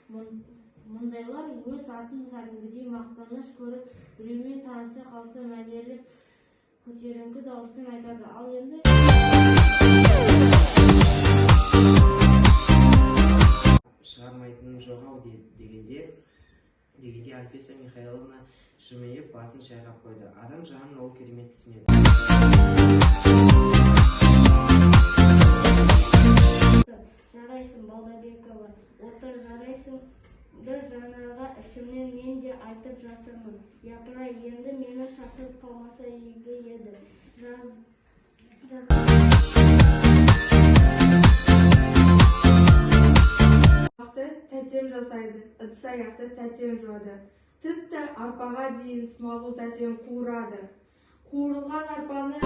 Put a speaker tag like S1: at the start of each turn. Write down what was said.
S1: Мұндайлар өз атын кәдімгідей мақтаныш көріп, біреумен таныса қалса мәнерлі көтеріңкі дауыспен айтады. Ал енді
S2: шығармайтыным жоқ-ау дегенде Альфеса Михайловна жымиып басын шайқап қойды. Адам жағын ол керемет түсінеді.
S1: Жарайсың, Балдабекова, отыр, жарайсың. Бір жанарға ішімнен мен де айтып жатырмын. Япырай, енді мені шақырып қалмаса игі еді.
S3: Тәтем жасайды, ыдыс-аяқты тәтем жуады. Тіпті арпаға дейін Смағұл тәтем қуырады. Қуырылған арпаны